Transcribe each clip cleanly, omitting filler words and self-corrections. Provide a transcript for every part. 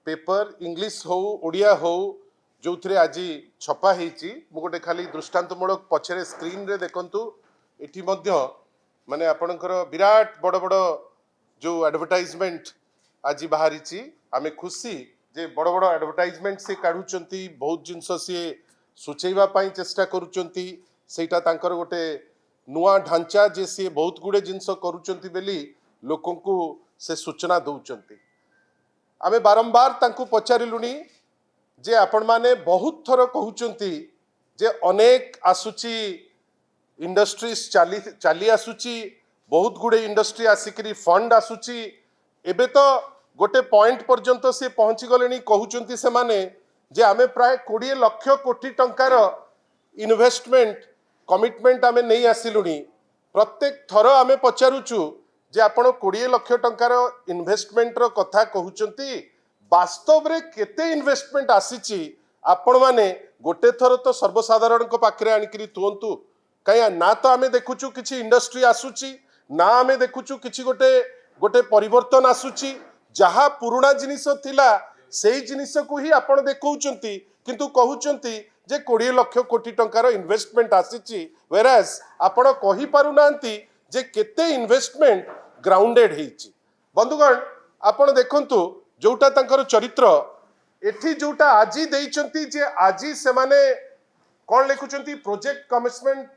Paper English हो ओडिया हो जो थे आज छपा होती गोटे खाली दृष्टांतमूलक पछरे स्क्रीन रे देखंतु एठी मध्य माने आपणकर विराट बड़ बड़ जो एडवर्टाइजमेंट आज बाहरी आमे खुशी जे बड़ बड़ एडवर्टाइजमेंट से काढुचंती बहुत जिनस सी सूचेवा पाई चेष्टा करूचंती सेटा तांकर गोटे नुआ ढांचा जे सी बहुत गुड़े जिनस करूचंती बेली लोकों को से सूचना दौचंती आमे बारंबार तांको पचारिलुनी जे आपण माने बहुत थर कहउचंती जे अनेक आसुची इंडस्ट्रीज चाली आसुची बहुत गुड़े इंडस्ट्री आसिकरी फंड आसुची एबे तो गोटे पॉइंट पर्यंत से पहुंची गलेनी कहउचंती से माने जे आमे प्राय 20 लाख कोटी टंकार इन्वेस्टमेंट कमिटमेंट आमे नहीं आसिलुनी प्रत्येक थर आमे पचारुचु जे आपण 20 लाख टंकार इन्वेस्टमेंट रो कथा कहउचंती वास्तव रे केते इन्वेस्टमेंट आसीची आपण माने गोटे थर तो सर्वसाधारण को पाखरे आनिकरी तुंतु कया ना तो आमे देखुचु किछि इंडस्ट्री आसुची ना आमे देखुचु किछि गोटे गोटे परिवर्तन आसुची जहा पुराना जिनिस थिला सेही जिनिस को ही आपण देखौचंती किंतु कहउचंती जे 20 लाख कोटी टंकार इन्वेस्टमेंट आसीची वेरास आपण कहि पारु नांती जे केते इन्वेस्टमेंट ग्राउंडेड हेची बंधुगण आपण देखंतु जोटा तांकर चरित्र एठी जोटा आजी देइचंती जे आजी से माने कौन लिखुचंती project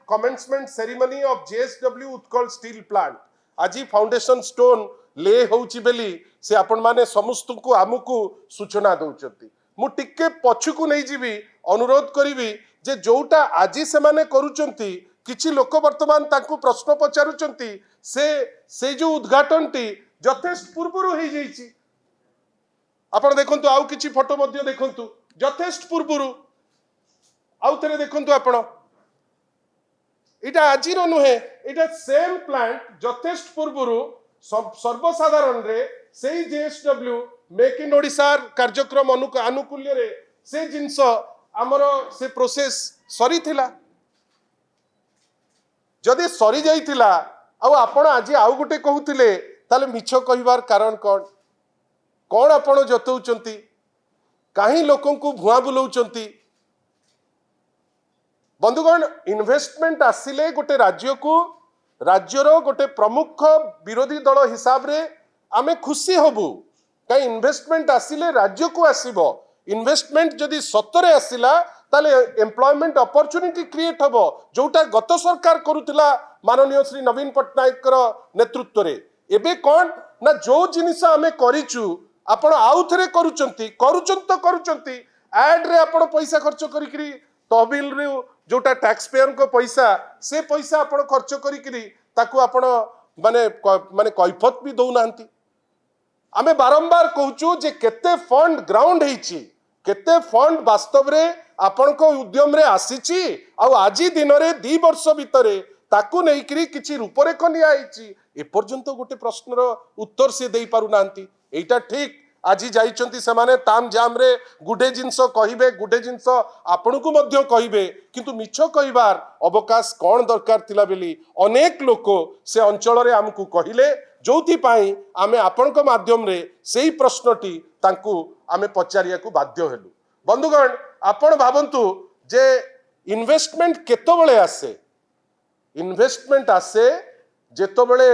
commencement ceremony of JSW Utkal steel plant आजी फाउंडेशन स्टोन ले होउची बेली से आपण माने समस्त को आमुकु सूचना दउचंती मु टिके पछुकु नै जीवी अनुरोध करिवि जे जोटा आजी से माने करूचंती किछि लोक वर्तमान तांकु प्रश्न पचारुचंती से जो उद्घाटनटी यथेष्ट पूर्वरु हे जाईची आपण देखंतु आउ किछि फोटो मध्ये देखंतु यथेष्ट पूर्वरु आउ थरे देखंतु आपण इटा आजिर नुहे इटा सेम प्लांट यथेष्ट पूर्वरु सर्वसाधारण रे सेही जेएसडब्ल्यू मेक इन ओडिशा कार्यक्रम अनुकूल्य रे से जिंस आमर से प्रोसेस सरी थिला जदि सरी जाइथिला आउ आपण आज आउ गोटे कहूतिले ताले मिछ कहिबार कारण कौन आपण जतौचंती काहे लोकों को भुआ बुलाउचंती बंधुगण इन्वेस्टमेंट आसिले गोटे राज्यर गोटे प्रमुख विरोधी दल हिसाब रे आमे खुशी होबु कहीं इन्वेस्टमेंट आसिले राज्य को आसीबो इन्वेस्टमेंट जदि सतरे आसिला ताले एम्प्लॉयमेंट अपॉर्चुनिटी क्रिएट हबो जोटा गत सरकार करुतिला माननीय श्री नवीन पट्टनायक नेतृत्व रे एबे कौन ना जो जिनिस आमे करिचु आपण आउ थरे करूचंती एड रे आपण पैसा खर्च करिकरी तहबिल रे जोटा टैक्स पेयर को पैसा से पैसा आपण खर्च करिकरी ताकू आपण माने माने कैफत भी दउ नांती आमे बारंबार कहूचु जे केते फंड ग्राउंड हेची केते फंड वास्तव रे आपण को उद्यम रे आसीची आ आजी दिन रे 2 वर्ष भितरे ताकू नेइकरी किछि रूपरेख निया हेची ए पर्यंत गोटे प्रश्नर उत्तर से देई पारु नांती एटा ठीक आज जाइचंती से माने ताम जाम रे गुडे जिंस कहिबे गुडे जिंस आपण को मध्य कहिबे किंतु मिछ कहिबार अवकाश कौन दरकार थिला बेली अनेक लोक से अंचल रे हमकु कहिले जोथि पाई आमे आपण को माध्यम रे सेही प्रश्नटी तांकु आमे पचारिया को बाध्य हेलु बंधुगण आपण भाबंतु जे इन्वेस्टमेंट केतबेले आसे इन्वेस्टमेंट आसे जेतबेले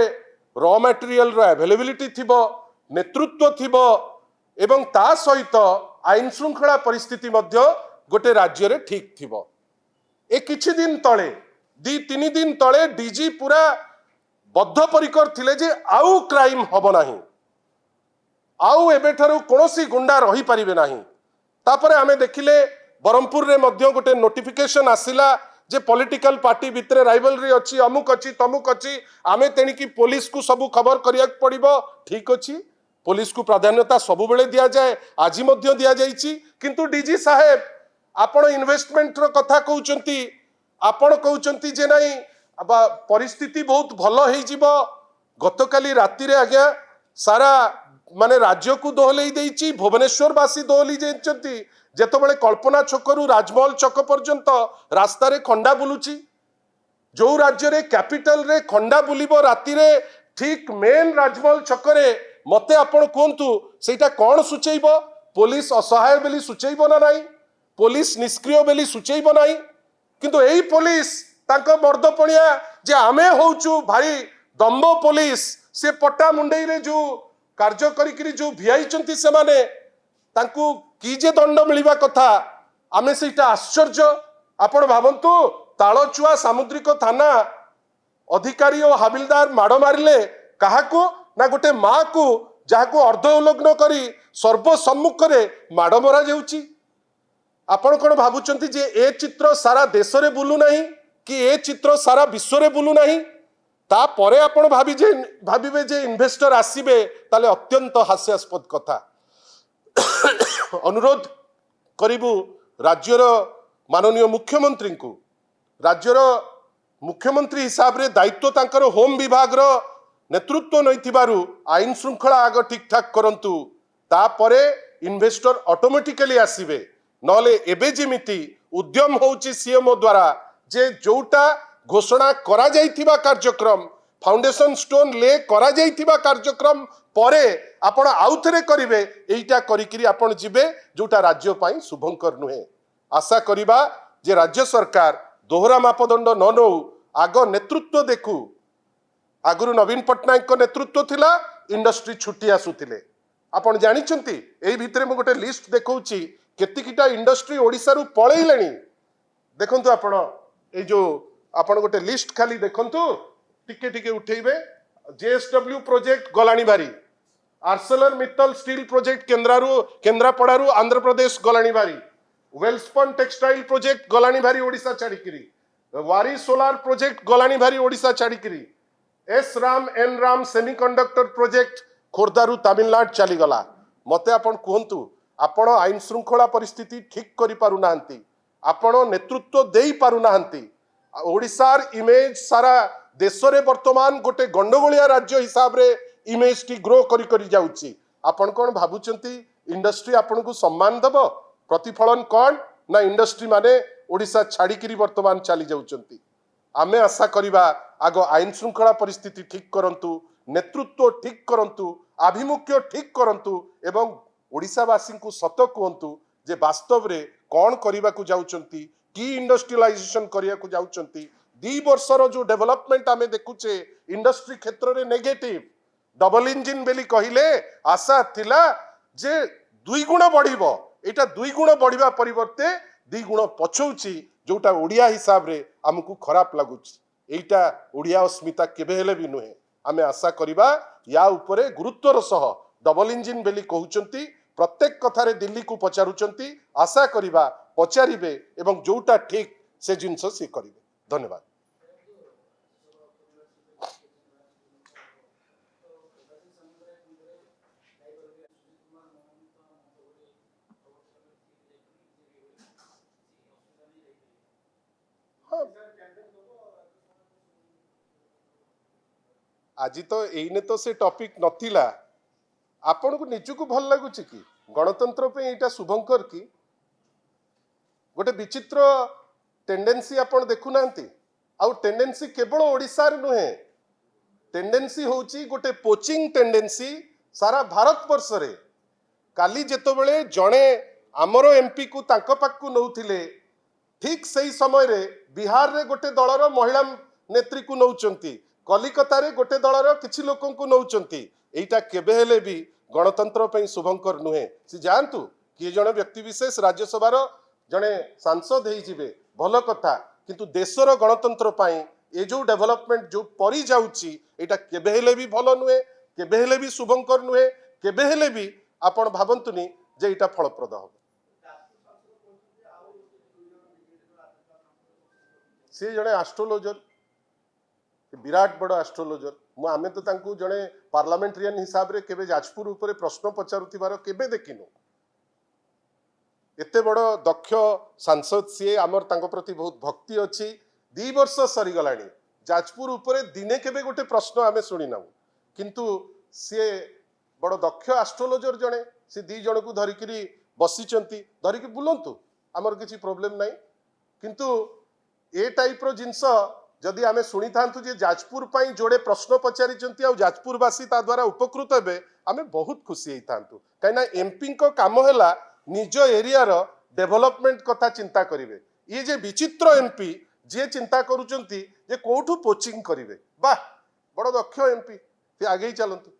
रॉ मटेरियल रो अवेलेबिलिटी थिबो नेतृत्व थिबो एवं ता सहित आईन श्रृंखला परिस्थिति मध्य गोटे राज्य रे ठीक थिबो ए किछि दिन तळे 2-3 दिन तळे डीजी पूरा बद्धपरिकर थिले जे आउ क्राइम हबो नाही आउ एबेठारु कोनोसी गुंडा रही परिबे नाही तापरे आमे देखिले बरमपुर रे मध्य गोटे नोटिफिकेशन आसिला जे पॉलिटिकल पार्टी भितरे राइवलरी अच्छी अमुक अच्छी तमुक अच्छी आमे तेणिकी पुलिस को सब खबर करिया पड़िबो ठीक अच्छी पुलिस को प्राधान्यता सब बेले दिया जाए आज मध्य दिया जाइछि किंतु डीजी साहेब आपण इन्वेस्टमेंट रो कथा कहउचंती आपण कहउचंती जे नाही परिस्थिति बहुत भलो हेइ जिवो गतकाली राति रे आज्ञा सारा माने राज्य को दोहलेई देइछि भुवनेश्वर वासी दोहली जाइछंती जेतबेले कल्पना छकरू राजमहल छक पर्यंत रास्ता रे खंडा बुलुची जो राज्य रे कैपिटल रे खंडा बुलिबो राति रे ठीक मेन राजमहल छक रे मते आपण कोंतु सेटा कोन सुचैबो पुलिस असहाय बेली सुचैब ना नाई पुलिस निष्क्रिय बेली सुचैब नाई किंतु एई पुलिस तांको मर्दपणिया जे आमे होउचु भाई दम्ब पुलिस से पट्टा मुंडई रे जो कार्य करिकरी जो भिआइचंती से माने तांकू की जे दंड मिलिबा कथा आमे सेटा आश्चर्य आपण भावंतु तालचुआ सामुद्रिक थाना अधिकारी और हाबिलदार माड़ मारिले काहाकू ना गोटे माँ को जहाको अर्ध उल्लग्न करी सर्वसम्मुख में माड़ मरा जाउची आपण कौन भावुचंती जे ए चित्र सारा देश रे बुलू नहीं कि ए चित्र सारा विश्व रे बुलू नहीं तापरे आपण भाविबे जे इन्वेस्टर आसीबे ताले अत्यंत हास्यास्पद कथा अनुरोध करिबु राज्यर माननीय मुख्यमंत्री को राज्यर मुख्यमंत्री हिसाब रे दायित्व तांकर होम विभाग रो नेतृत्व नैथिबारु आईन श्रृंखला आग ठीक ठाक करंतु तापरे इन्वेस्टर ऑटोमेटिकली आसीबे नले एबे जेमिति उद्यम होउची सीएमओ द्वारा जे जोटा घोषणा करा जाइथिबा कार्यक्रम फाउंडेशन स्टोन ले करा जाइथिबा कार्यक्रम परे आपण आउथरे करिवे एइटा करिकरी आपण जिबे जोटा राज्य पाई शुभंकर नुहे आशा करिबा जे राज्य सरकार दोहरा मापदंड न नौ आग नेतृत्व देखू आगुरु नवीन पट्टनायक नेतृत्व थिला इंडस्ट्री छुट्टी आसुथिले आपण जानिचंती एई भितरे मु गोटे लिस्ट देखौची केतिकिटा इंडस्ट्री ओडिसा रु पळैलेनी देखंतु आपण ए जो आपण गोटे लिस्ट खाली देखंतु टिके टिके उठेइबे जेएसडब्ल्यू प्रोजेक्ट गलानी भारी आर्सेलर मित्तल स्टील प्रोजेक्ट केंद्रापड़ारू आंध्र प्रदेश गलानी भारी वेल्सपन टेक्सटाइल प्रोजेक्ट गलानी भारी ओडिशा छाड़िकी वारी सोलार प्रोजेक्ट गलानी भारी ओडिशा छाड़िकी S RAM and RAM semiconductor project खोर्धारू तमिलनाडु चलीगला मते आपण कहतु आपण आईन श्रृंखला परिस्थिति ठीक करि पारु नाहंती आपण नेतृत्व देई पारु नाहंती ओडिशार इमेज सारा देश रे वर्तमान गोटे गंडगोलिया राज्य हिसाब रे इमेज टी ग्रो करी करी जाउची आपण कोन भाबुचंती इंडस्ट्री आपण को सम्मान दबो प्रतिफलन कौन ना इंडस्ट्री माने ओडिशा छाड़िकी वर्तमान चली जाउचंती आमे आशा करिबा आगो आईन श्रृंखला परिस्थिति ठीक करंतु नेतृत्व ठीक करंतु आभिमुख्य ठीक करंतु एवं ओडिशावासी को सत कहतु जे वास्तव रे कौन करने को जाउचंती की इंडस्ट्रियलाइजेशन करिया को जाउचंती 2 वर्षर जो डेवलपमेंट आमे देखुचे इंडस्ट्री क्षेत्र रे नेगेटिव डबल इंजिन बेली कहिले आशा थिला जे 2 गुण बढ़िबो एटा 2 गुण बढ़िबा परिवर्ते 2 गुण पछौची जोटा ओडिया हिसाब रे हमकु खराब लागुची एटा ओडिया अस्मिता केबे हेले भी नुहे आमे आशा करिबा या उपरे गुरुत्वर सह डबल इंजिन बेली कहउचंती प्रत्येक कथारे दिल्ली को पचारुचंती आशा करिबा पचारिबे एवं जोटा ठीक से जिनस से करिबे धन्यवाद। आज तो एने तो से टॉपिक नथिला आपण को निजु को भल लगुच कि गणतंत्र पे एटा शुभंकर की गोटे विचित्र टेंडेंसी आपण देखु नांती आउ टेंडेंसी केवल ओडिसा रे नुहे टेंडेंसी होची गोटे पोचिंग टेंडेंसी सारा भारत वर्ष रे काली जेतो बेले जणे आमरो एमपी को तांको पाक को नउथिले ठीक सही समय रे बिहार रे गोटे दलर महिला नेत्री को नउचंती कलिकता रे गोटे दलर किछि लोकन को नउचंती एटा केबे हेले भी गणतंत्र पे शुभंकर नुहे से जानतु किए जने व्यक्ति विशेष राज्यसभा जने सांसद ही जिवे भल कथा किंतु देशर गणतंत्र पाई ए जो डेवलपमेंट जो परी जाउची एटा केबे हेले भी भल नुहे केबे हेले भी शुभंकर नुहे केबे हेले भी आपण भाबंतुनी जे एटा फलप्रद हो से जने एस्ट्रोलॉजर विराट बड़ एस्ट्रोलॉजर मु आमे तो तांकू जने पार्लियामेंटेरियन हिसाब रे केबे जाजपुर ऊपर प्रश्न पचारुथिबार केबे देखिनु एते बड़ दक्ष सांसद सी आमर तांको प्रति बहुत भक्ति अच्छी 2 वर्ष सरी गलानी जाजपुर ऊपर दिने केबे गोटे प्रश्न आमे सुनी ना किंतु सी बड़ दक्ष एस्ट्रोलॉजर जने से 2 जन को धरिकी बसीचंती धरिकी बुलंतु आमर किसी प्रॉब्लम नहीं किंतु ए टाइप रो जिंस जदि आमे शुणी थांतु जे जाजपुर पई जोड़े प्रश्न पचारिचंती आ जाजपुरवासी ता द्वारा उपकृत हेबे आमे बहुत खुशी हेई थांतु कहिना एमपी को काम हैला निज एरिया रो डेवलपमेंट कथा चिंता करिवे ये जे विचित्र एमपी जे चिंता करूचंती जे कोठू पोचिंग करिवे वाह बड़ दक्ष एमपी ते आगे ही चलंतु।